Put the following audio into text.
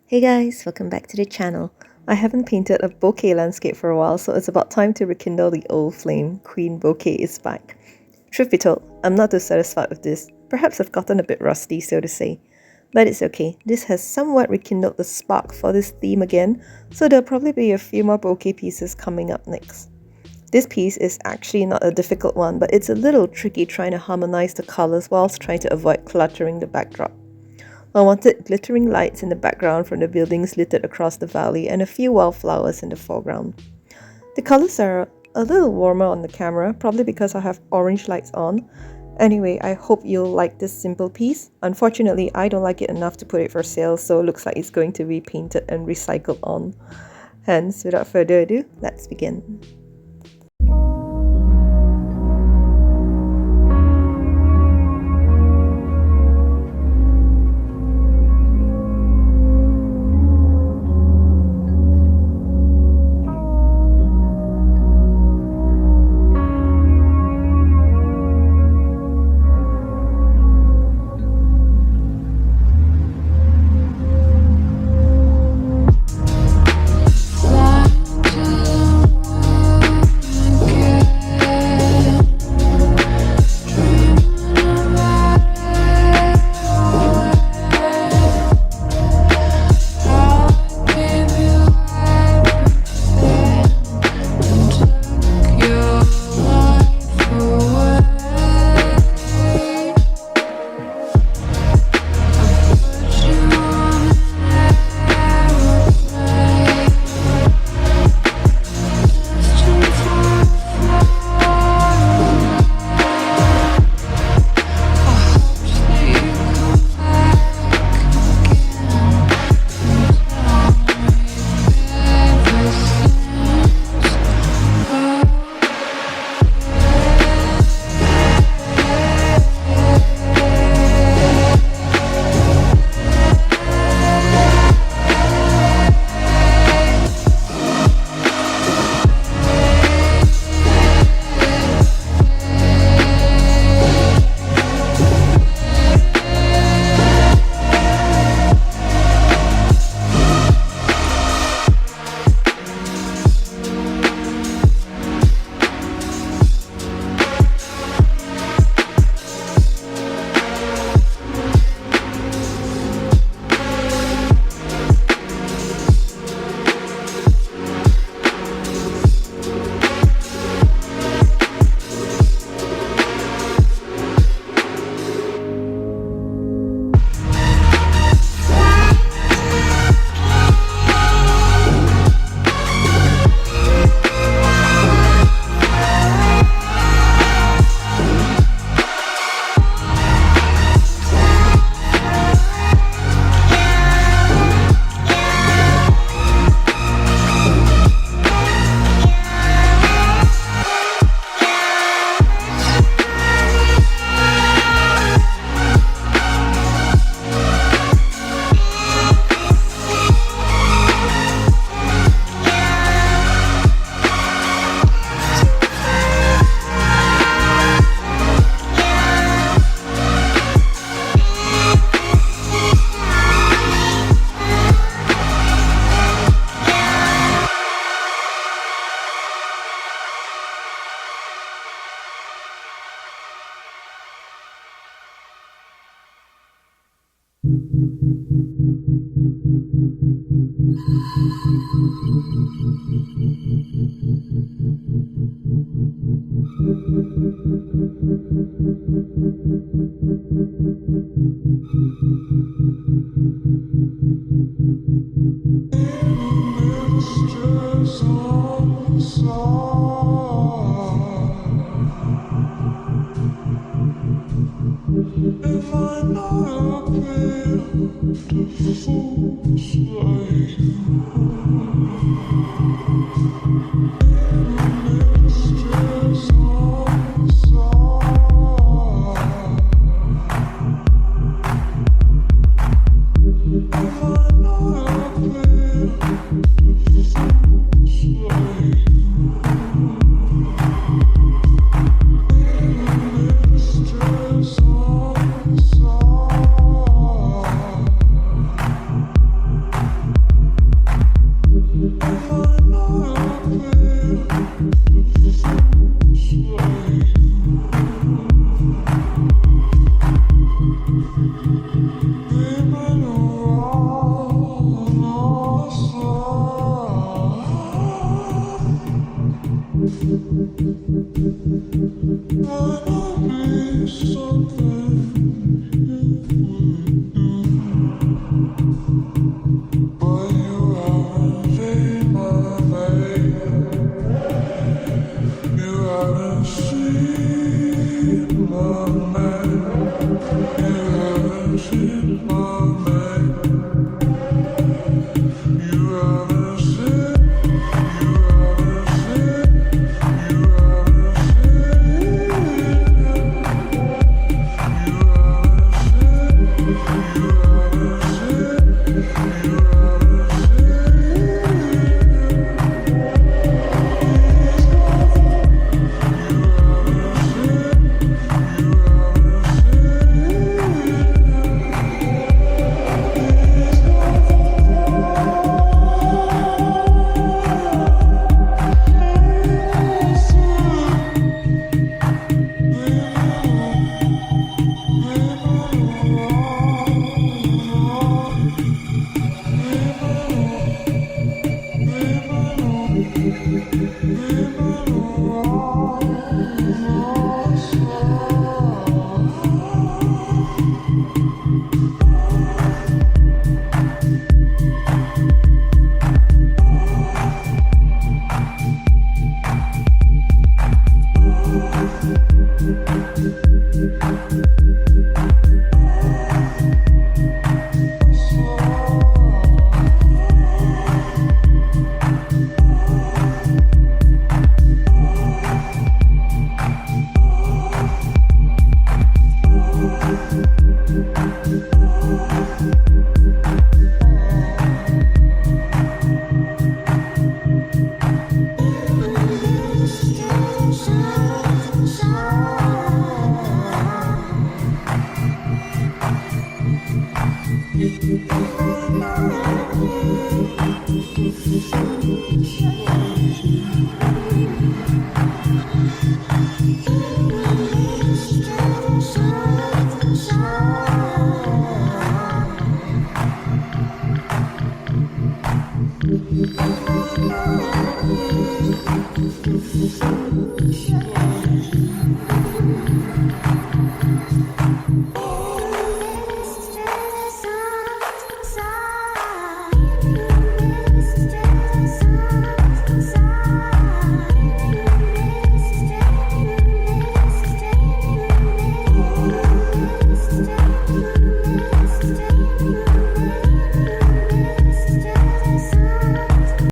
Hey guys, welcome back to the channel. I haven't painted a bokeh landscape for a while, so it's about time to rekindle the old flame. Queen Bokeh is back. Truth be told, I'm not too satisfied with this. Perhaps I've gotten a bit rusty, so to say. But it's okay, this has somewhat rekindled the spark for this theme again, so there'll probably be a few more bokeh pieces coming up next. This piece is actually not a difficult one, but it's a little tricky trying to harmonize the colors whilst trying to avoid cluttering the backdrop. I wanted glittering lights in the background from the buildings littered across the valley and a few wildflowers in the foreground. The colors are a little warmer on the camera, probably because I have orange lights on. Anyway, I hope you'll like this simple piece. Unfortunately, I don't like it enough to put it for sale, so it looks like it's going to be painted and recycled on. Hence, without further ado, let's begin. If I not appear to fools like mistress on side, if I not appear to fools like mistress on side.